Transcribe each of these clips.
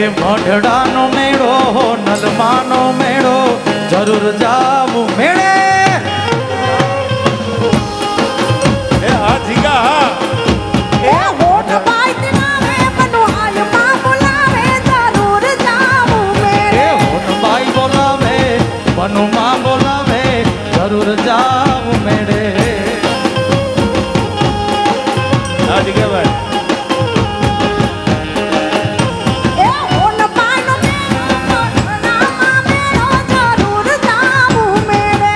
એ મઢડાનો મેળો નલમાનો મેળો જરૂર જાવું મેળે. એ હા જીગા હા. એ હોઠ બાઈટ નામે બનવાલમાં બોલાવે જરૂર જાવું મેળે. એ હોનબાઈ બોલાવે બનુમાં બોલાવે જરૂર જાવું મેળે. હા જીગા ભાઈ. એ હોન બાઈનો મેળો મઢડામાં મેળો જરૂર જાવું મેળે.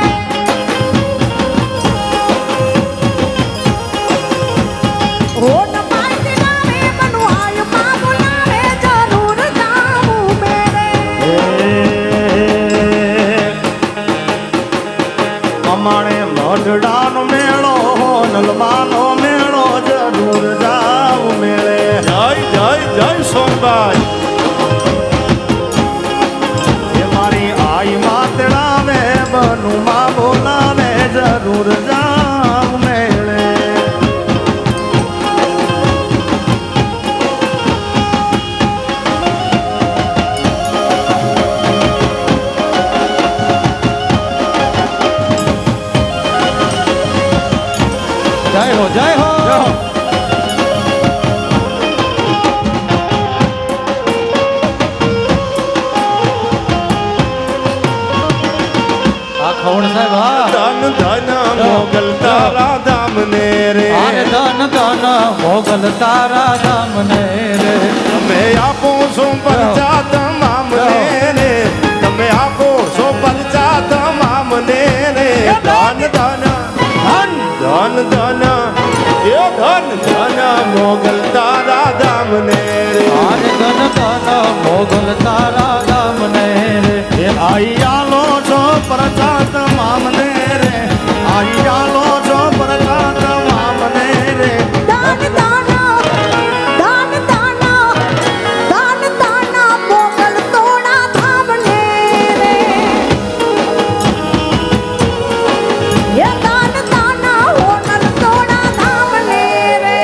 હોન બાઈટ નામે બનવાલમાં બોલાવે જરૂર જાવું મેળે. અમાણે મઢડાનો મેળો નલમાનો મેળો જરૂર જાવું મેળે. જય જય જય સોમભાઈ. એ મારી આઈ માતડાવે બનુમાં બોલાવે જરૂર જાવું મેળે. જય હો જય હો. આ ખવડ સાહેબ હા. ધન ધન મોગલ તારા ધામ ને રે. આરે ધન ધન મોગલ તારા ધામ ને રે. તમે આપો છો પરચા તમામ ને રે. તમે આપો છો પરચા તમામ ને રે. ધન ધન ધન ધન ધન એ ધન ધન મોગલ તારા ધામ ને રે. આરે ધન ધન મોગલ તારા ધામ ને રે. એ આઈ આલો છો પ્રજા તમામ ને રે. આઈ આલો છો પ્રજા તમામ ને રે. દાન દાના દાન દાના દાન દાના મોગલ તોડા ધામ ને રે. એ દાન દાના હોનલ તોડા ધામ ને રે.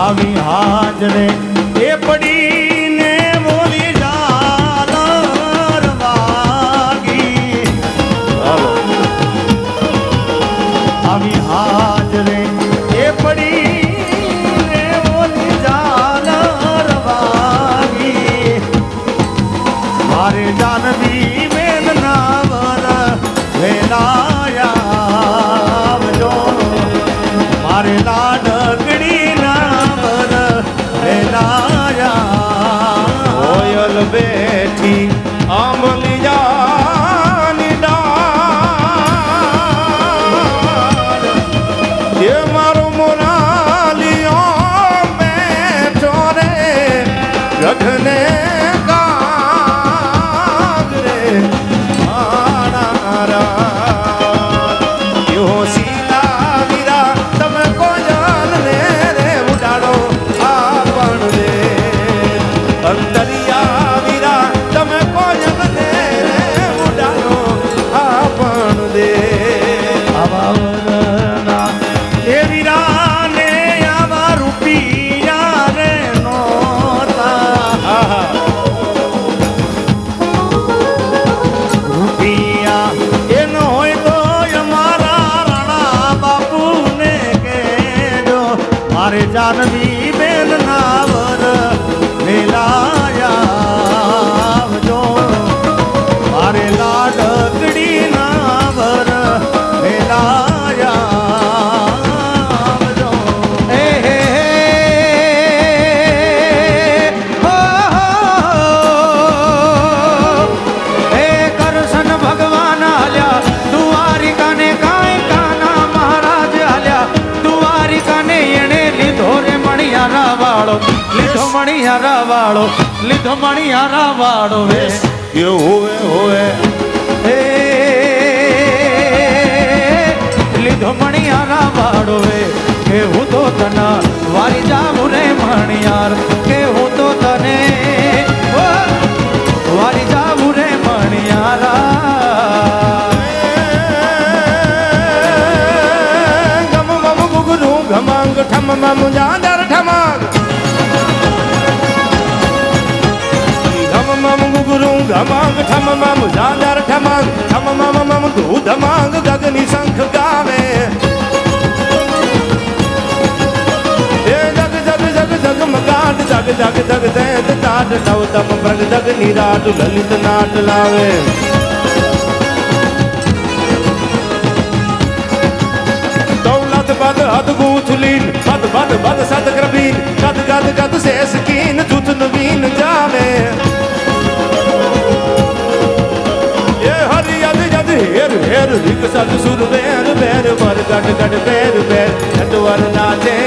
આવી હાજરે એ પડીને બોલી ઝાલર વાગી. આવી હાજરે એ પડીને બોલી ઝાલર વાગી. મારે જાનવી બેન ના વર વેલાયા આવજો. મારે લાડકડી ના વર વેલાયા. કોયલ બેઠી આંબલી જાની ડાળ. એ મારો મોરાલિયો બેઠો રે રખને કાગરે આણારા. યો સીતા વીરા તમે કોયલ ને રે ઉડાડો આપણ રે. અંતરિયા વીરા તમે કોયલ ને રે ઉડાડો આપણ દે. આવા વરના એ વીરાને આવા રૂપિયા રે નોતા. રૂપિયા એનો હોય તો અમારા રાણા બાપુને કહેજો. મારે જાનવી બેન ના વર વેલાયા આવજો. મારે લાડકડી ના વર વેલાયા આવજો. હે હે હો હે કરશન ભગવાન આલ્યા દ્વારિકાને કાંઈ કાના મહારાજ આલ્યા. દ્વારિકાને એણે લીધો રે મણિયારા વાળો. લીધો મણિયારા વાળો. લીધો મણિયારા વાળો. વે એ હોવે હોવે હે લીધો મણિયારા વાળો. વે કે હું તો તને વારી જાઉં રે ઝાંઝર ઠમાક ધમ મમ ગુગરું ધમાક ઠમ મમ ઝાંઝર ઠમાક ધમ મમ મમ ધૂ ધમાક ગગની શંખ ગાવે એ જગ જગ જગ જગ મગાટ જગ જગ જગ દેત તાટ નવ તમ પ્રગ જગ નિરાટ લલિત નાટ લાવે દૌલત બદ હદ ગૂથલીન બદ બદ બદ સદ ગ્રબીન ગદ ગદ ગદ સે સ્કીન જુત નવીન જાવે એ હરિ યદ યદ હેર હેર રિક સદ સુર બેર બેર પર ગડ ગડ બેર બેર નટવર નાચે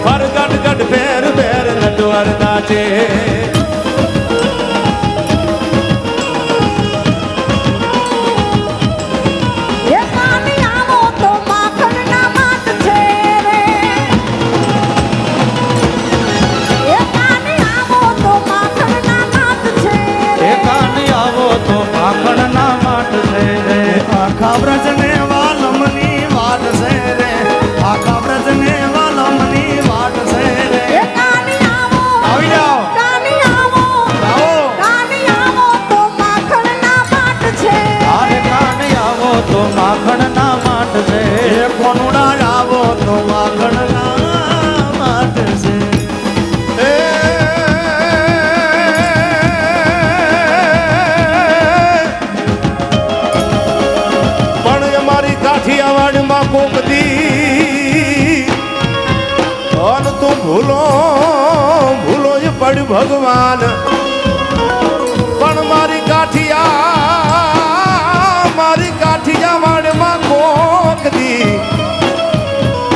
પર ગડ ગડ બેર બેર નટવર નાચે એ કાની આવો તો માખણના માટ છે રે એ કાની આવો તો માખણના માટ છે રે એ કાની આવો તો માખણના માટ છે રે આખા વ્રજને વાલમની વાટ છે રે આખા વ્રજને વાલમની વાટ છે રે એ કાની આવો આવી જાઓ કાની આવો આવો કાની આવો તો માખણના માટ છે આરે કાની આવો તો માખણના માટ છે એ કોનુડા આવો તો માખણના માટ છે એ પણ અમારી કાઠિયાવાડમાં કોક દી અન તું ભૂલો ભૂલો જ પડ ભગવાન પણ મારી કાઠિયાવાડમાં કોક દી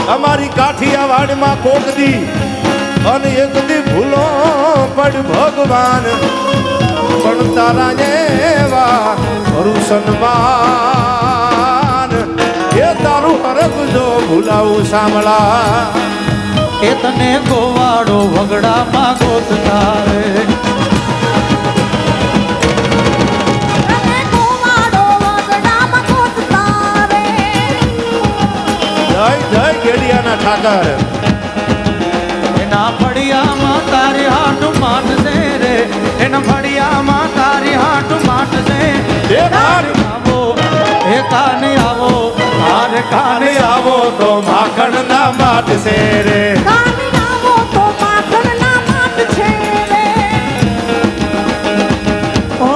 અમારી કાઠિયાવાડમાં કોક દી અને એક દી ભૂલો પડ ભગવાન પણ તારા જેવા ખરું સન્માન એ તારું હરખ જો ભૂલાવું સાંભળા એ તને ગોવાડો વગડામાં ગોતતા રે અને ગોવાડો વગડામાં ગોતતા રે જય જય ગેડિયાના ઠાકર એના ફળિયામાં તારી હાટ માટ છે રે એના ફળિયામાં તારી હાટ માટ છે એ ભાગ આવો એ કાને આવો આરે કાને કાને આવો તો માખણ ના માટ છે રે કાની આવો તો માખણના માટ છે રે ઓ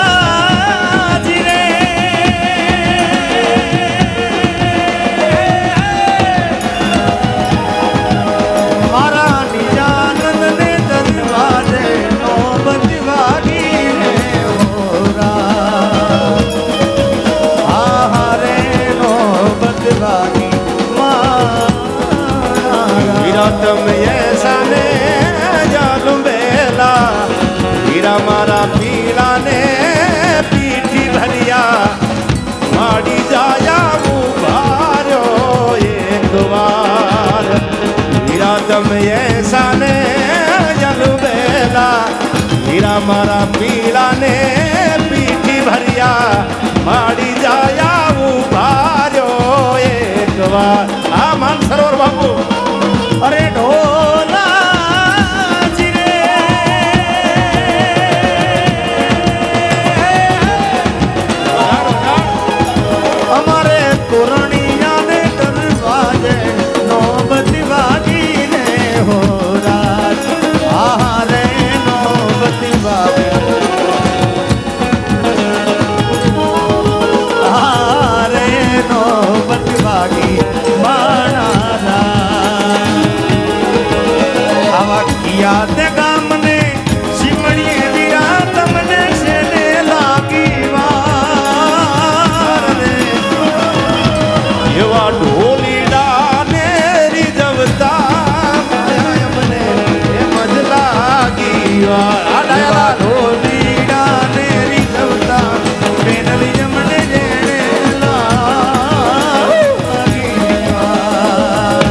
ભોલાજી રે મારા નિજાનંદને દરવાજે નોબત વાગી રે ઓરા આહારે નોબત વાગી મારા વિરતમ એસા ને જાલું બેલા હીરા મારા પીલા ને પીઠી ભરિયા માડી જાયા ઉભાર્યો એક વાર વિરતમ એસા ને જાલું બેલા હીરા મારા પીલા ને પીઠી ભરિયા માડી જાયા ઉભાર્યો એક વાર આ માનસરોવર બાપુ અરે ઢોલાજી રે અમારે તોરણિયાને દરવાજે નોબત વાગી રે હો રાત આહારે નોબત વાગે આહારે નોબત વાગી માણા આવા કિયા તે ગામને સિમણીએ વીરા તમને શેને લાગી વાર રે એવા ઢોલીડા ને રીઝવતા મને એમ જ લાગી વાર આ એવા ડાયરા ઢોલીડા ને રીઝવતા બેનલી જમણે જેણે લાગી વાર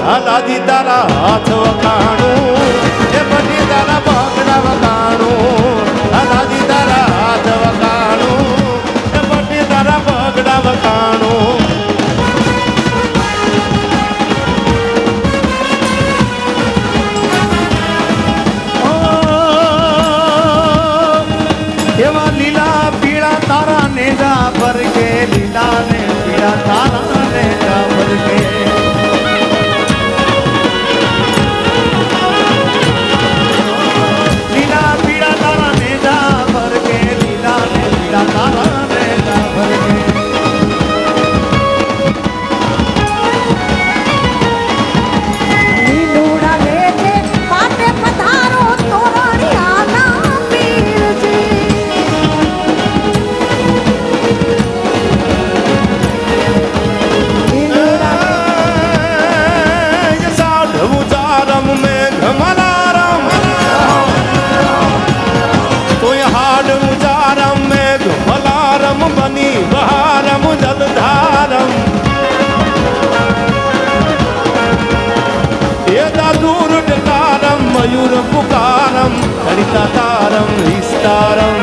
હાલાજી તારા હાથ વખાણું એ બધી તારા પગડા વખાણું હાલાજી તારા હાથ વખાણું એ બધી તારા પગડા વખાણું એવા લીલા પીળા તારા નેજા ભરકે લીલા ને પીળા તારા નેજા ભરકે લીલા પીળા તારા નેજા ભરકે લીલા ને પીળા તારા નેજા ભરકે લીલુડા લેજે પાટે પધારો તોરણિયાના પીરજી સાધવું ચારમ મેઘ મલારમ તોય હાડવું ચારમ મેઘ મલારમ બની બહારમ જલધારમ એ દાદુર ડકારમ મયુર પુકારમ હરિતા તારમ વિસ્તારમ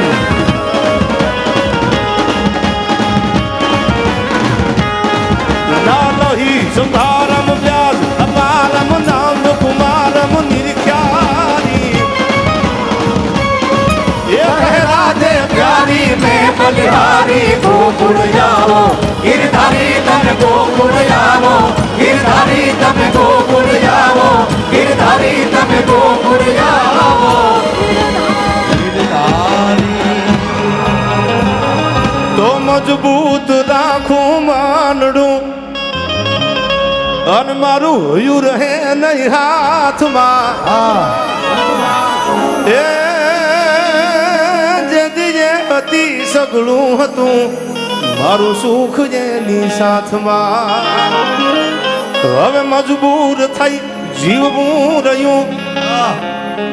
નાલહી સુધારમ વ્યાસ અપારમ નામ કુમારમ નિર્ખ્યારી એ કહે રાધે પ્યારી મેં બલિહારી ગોકુળ જાઓ ગિરધારી તમે ગોકુળ જાઓ ગિરધારી તમે ગોકુળ જાઓ ગિરધારી તમે ગોકુળ જાઓ તો મજબૂત રાખું માનડું અન મારું હોયું રહે નહીં હાથમાં એ જેદી જે હતી સગળું હતું મારું સુખ જેની સાથમાં હવે મજબૂર થઈ જીવવું રહ્યું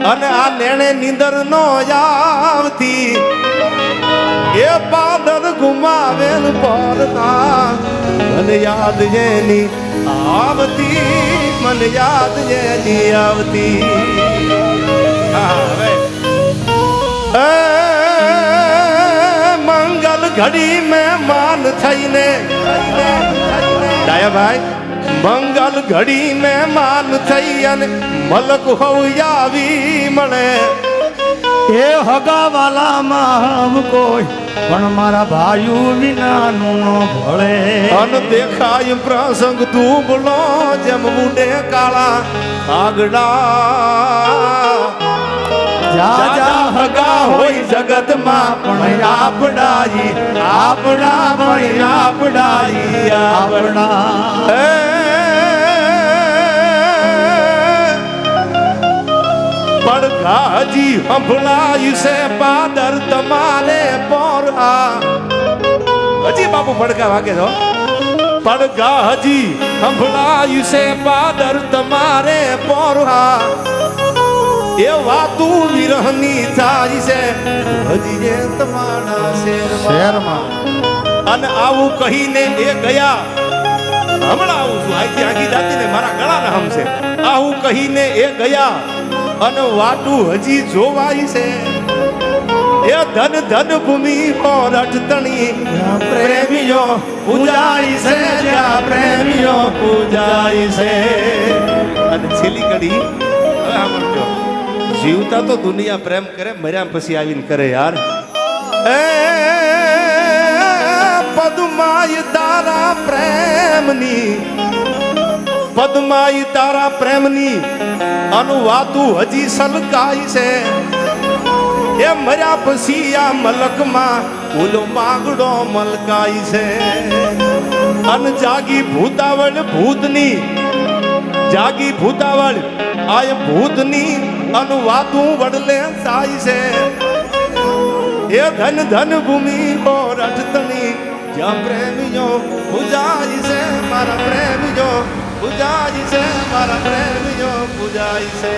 અને આ નેણે નીંદર નો આવતી એ પાદર ગુમાવેલ પરતા મને યાદ જેની આવતી મને યાદ જેની આવતી હવે મંગલ ઘડી મહેમાન થઈને ડાયાભાઈ મંગલ ઘડી મહેમાન થઈ અને મલક હોઈ આવી મળે એ હગાવાલામાં કોઈ પણ મારા ભાઈઓ વિનાનું ન ભળે અન દેખાય પ્રસંગ દુબળો જેમ મુંડે કાળા આગડા જા જા હગા હોય જગતમાં પણ આપડાઈ આપડા પણ આપડાઈ આપડા પડઘાજી સંભળાય છે પાદર તમારે પોરા હજી બાપુ પડઘા વાગે છો પડઘા હજી સંભળાય છે પાદર તમારે પોરા એ વાતું વિરહની થાય છે હજી જે તમારા શેરમાં અને આવું કહીને એ ગયા હમણાં આવું છું અહીંથી આગી જાતીને મારા ગળાના હમશે આવું કહીને એ ગયા અને વાટું હજી જોવાય છે એ ધન ધન ભૂમિ પર અટતણી પ્રેમીઓ પૂજાય છે જ્યાં પ્રેમીઓ પૂજાય છે અને છેલ્લી કડી હવે સાંભળજો જીવતા તો દુનિયા પ્રેમ કરે મર્યા પછી આવીને કરે યાર એ પદમાય તારા પ્રેમની પદમાઈ તારા પ્રેમની અનુવાતું હજી સલકાય છે એ મર્યા પછી આ મલકમાં ઓલો માગડો મલકાય છે અન જાગી ભૂતાવળ ભૂતની જાગી ભૂતાવળ આય ભૂતની અનુવાતું વડલે થાય છે એ ધન ધન ભૂમિ પર અટતણી જ્યાં પ્રેમીઓ પૂજાય છે મારા પ્રેમીઓ પૂજાય છે મારા પ્રેમીઓ પૂજાય છે